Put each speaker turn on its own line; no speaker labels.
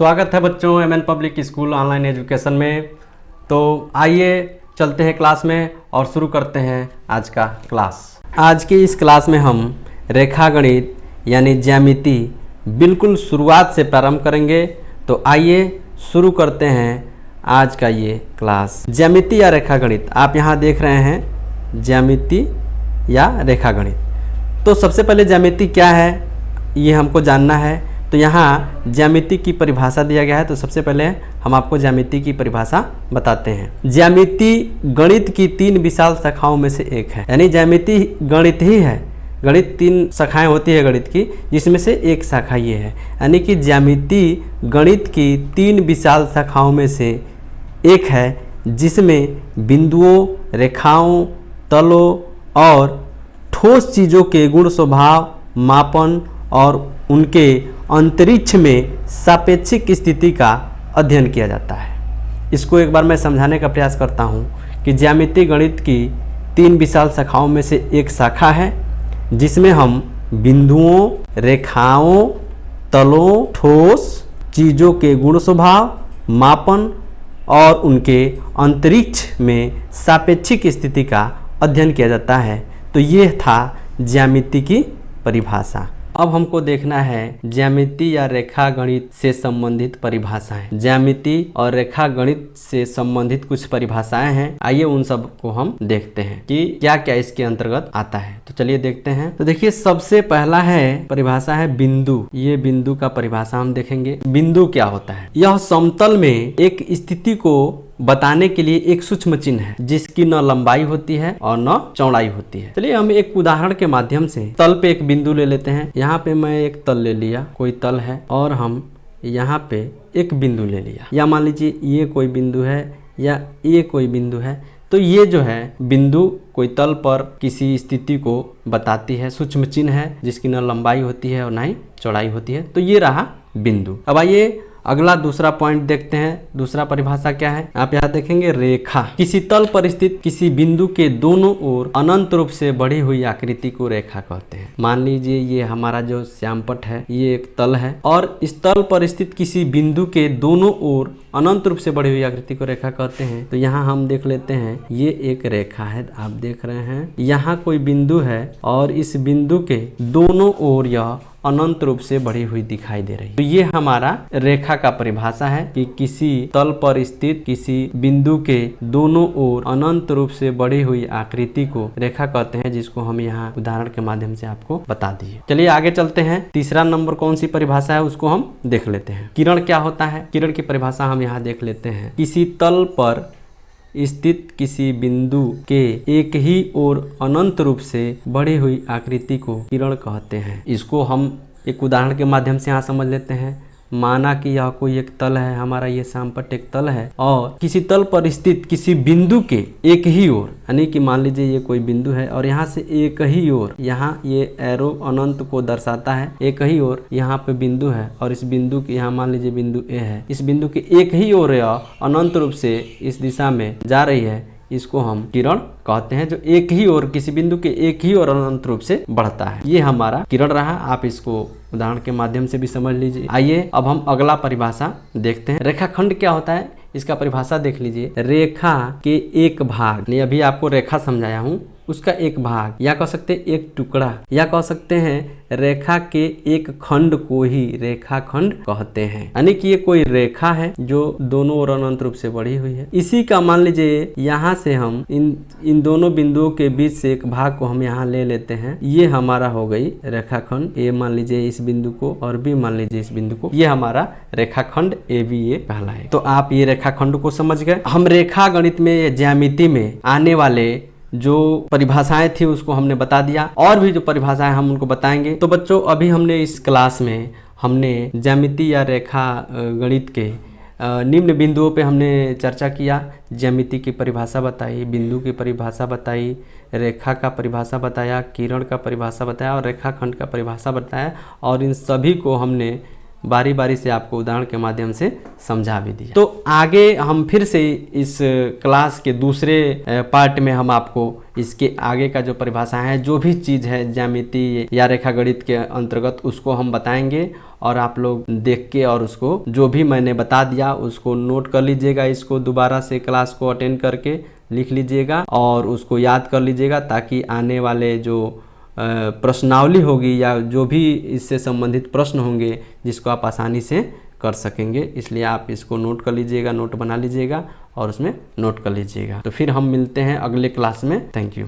स्वागत है बच्चों MN public school online education में। तो आइए चलते हैं क्लास में और शुरू करते हैं आज का क्लास। आज की इस क्लास में हम रेखागणित यानी ज्यामिति बिल्कुल शुरुआत से प्रारंभ करेंगे। तो आइए शुरू करते हैं आज का ये क्लास। ज्यामिति या रेखागणित, आप यहाँ देख रहे हैं ज्यामिति या रेखागणित। तो सबसे पहले ज्यामिति क्या है ये हमको जानना है। तो यहाँ ज्यामिति की परिभाषा दिया गया है। तो सबसे पहले हम आपको ज्यामिति की परिभाषा बताते हैं। ज्यामिति गणित की 3 विशाल शाखाओं में से एक है, यानी ज्यामिति गणित ही है। गणित 3 शाखाएं होती है गणित की, जिसमें से एक शाखा ये है, यानी कि ज्यामिति गणित की 3 विशाल शाखाओं में से एक है, जिसमें बिंदुओं, रेखाओं, तलों और ठोस चीज़ों के गुण स्वभाव, मापन और उनके अंतरिक्ष में सापेक्षिक स्थिति का अध्ययन किया जाता है। इसको एक बार मैं समझाने का प्रयास करता हूँ कि ज्यामिति गणित की 3 विशाल शाखाओं में से एक शाखा है, जिसमें हम बिंदुओं, रेखाओं, तलों, ठोस चीज़ों के गुण स्वभाव, मापन और उनके अंतरिक्ष में सापेक्षिक स्थिति का अध्ययन किया जाता है। तो ये था ज्यामिति की परिभाषा। अब हमको देखना है ज्यामिति या रेखा गणित से संबंधित परिभाषाएं। ज्यामिति और रेखा गणित से संबंधित कुछ परिभाषाएं हैं, आइए उन सब को हम देखते हैं कि क्या क्या इसके अंतर्गत आता है। तो चलिए देखते हैं। तो देखिए, सबसे पहला है परिभाषा है बिंदु। ये बिंदु का परिभाषा हम देखेंगे। बिंदु क्या होता है? यह समतल में एक स्थिति को बताने के लिए एक सूक्ष्म चिन्ह है, जिसकी न लंबाई होती है और न चौड़ाई होती है। चलिए हम एक उदाहरण के माध्यम से तल पे एक बिंदु ले लेते हैं। यहाँ पे मैं एक तल ले लिया, कोई तल है, और हम यहाँ पे एक बिंदु ले लिया, या मान लीजिए ये कोई बिंदु है या ये कोई बिंदु है। तो ये जो है बिंदु कोई तल पर किसी स्थिति को बताती है, सूक्ष्म चिन्ह है, जिसकी न लंबाई होती है और न ही चौड़ाई होती है। तो ये रहा बिंदु। अब आइए अगला दूसरा पॉइंट देखते हैं। दूसरा परिभाषा क्या है? आप यहाँ देखेंगे रेखा। किसी तल पर स्थित किसी बिंदु के दोनों ओर अनंत रूप से बढ़ी हुई आकृति को रेखा कहते हैं। मान लीजिए ये हमारा जो श्यामपट्ट है, ये एक तल है, और इस तल पर स्थित किसी बिंदु के दोनों ओर अनंत रूप से बढ़ी हुई आकृति को रेखा कहते हैं। तो यहाँ हम देख लेते हैं, ये एक रेखा है, आप देख रहे हैं। यहाँ कोई बिंदु है और इस बिंदु के दोनों ओर यह अनंत रूप से बढ़ी हुई दिखाई दे रही है। तो ये हमारा रेखा का परिभाषा है कि किसी तल पर स्थित किसी बिंदु के दोनों ओर अनंत रूप से बढ़ी हुई आकृति को रेखा कहते हैं, जिसको हम यहाँ उदाहरण के माध्यम से आपको बता दिए। चलिए आगे चलते हैं। तीसरा नंबर कौन सी परिभाषा है उसको हम देख लेते हैं। किरण क्या होता है? किरण की परिभाषा हम यहाँ देख लेते हैं। किसी तल पर स्थित किसी बिंदु के एक ही ओर अनंत रूप से बढ़ी हुई आकृति को किरण कहते हैं। इसको हम एक उदाहरण के माध्यम से यहाँ समझ लेते हैं। माना कि यह कोई एक तल है, हमारा ये श्यामपट्ट एक तल है, और किसी तल पर स्थित किसी बिंदु के एक ही ओर, यानी कि मान लीजिए ये कोई बिंदु है और यहाँ से एक ही ओर, यहाँ ये एरो अनंत को दर्शाता है, एक ही ओर यहाँ पे बिंदु है, और इस बिंदु के यहाँ मान लीजिए बिंदु ए है, इस बिंदु के एक ही ओर अनंत रूप से इस दिशा में जा रही है, इसको हम किरण कहते हैं, जो एक ही ओर किसी बिंदु के एक ही ओर अनंत रूप से बढ़ता है। ये हमारा किरण रहा। आप इसको उदाहरण के माध्यम से भी समझ लीजिए। आइए अब हम अगला परिभाषा देखते हैं। रेखाखंड क्या होता है? इसका परिभाषा देख लीजिए। रेखा के एक भाग, नहीं अभी आपको रेखा समझाया हूँ, उसका एक भाग, या कह सकते हैं एक टुकड़ा, या कह सकते हैं रेखा के एक खंड को ही रेखाखंड कहते हैं। यानी कि ये कोई रेखा है जो दोनों ओर अनंत रूप से बढ़ी हुई है। इसी का मान लीजिए यहाँ से हम इन दोनों बिंदुओं के बीच से एक भाग को हम यहाँ ले लेते हैं। ये हमारा हो गई रेखाखंड। ए मान लीजिए इस बिंदु को, और बी मान लीजिए इस बिंदु को। ये हमारा रेखाखंड ए बी ए कहलाए। तो आप ये रेखाखंड को समझ गए। हम रेखा गणित में, ज्यामिति में आने वाले जो परिभाषाएं थी उसको हमने बता दिया, और भी जो परिभाषाएं हम उनको बताएंगे। तो बच्चों, अभी हमने इस क्लास में हमने ज्यामिति या रेखा गणित के निम्न बिंदुओं पे हमने चर्चा किया। ज्यामिति की परिभाषा बताई, बिंदु की परिभाषा बताई, रेखा का परिभाषा बताया, किरण का परिभाषा बताया और रेखाखंड का परिभाषा बताया, और इन सभी को हमने बारी बारी से आपको उदाहरण के माध्यम से समझा भी दिया। तो आगे हम फिर से इस क्लास के दूसरे पार्ट में हम आपको इसके आगे का जो परिभाषा है, जो भी चीज़ है ज्यामिति या रेखागणित के अंतर्गत, उसको हम बताएंगे और आप लोग देख के और उसको जो भी मैंने बता दिया उसको नोट कर लीजिएगा। इसको दोबारा से क्लास को अटेंड करके लिख लीजिएगा और उसको याद कर लीजिएगा, ताकि आने वाले जो प्रश्नावली होगी या जो भी इससे संबंधित प्रश्न होंगे जिसको आप आसानी से कर सकेंगे। इसलिए आप इसको नोट कर लीजिएगा, नोट बना लीजिएगा और उसमें नोट कर लीजिएगा। तो फिर हम मिलते हैं अगले क्लास में। Thank you.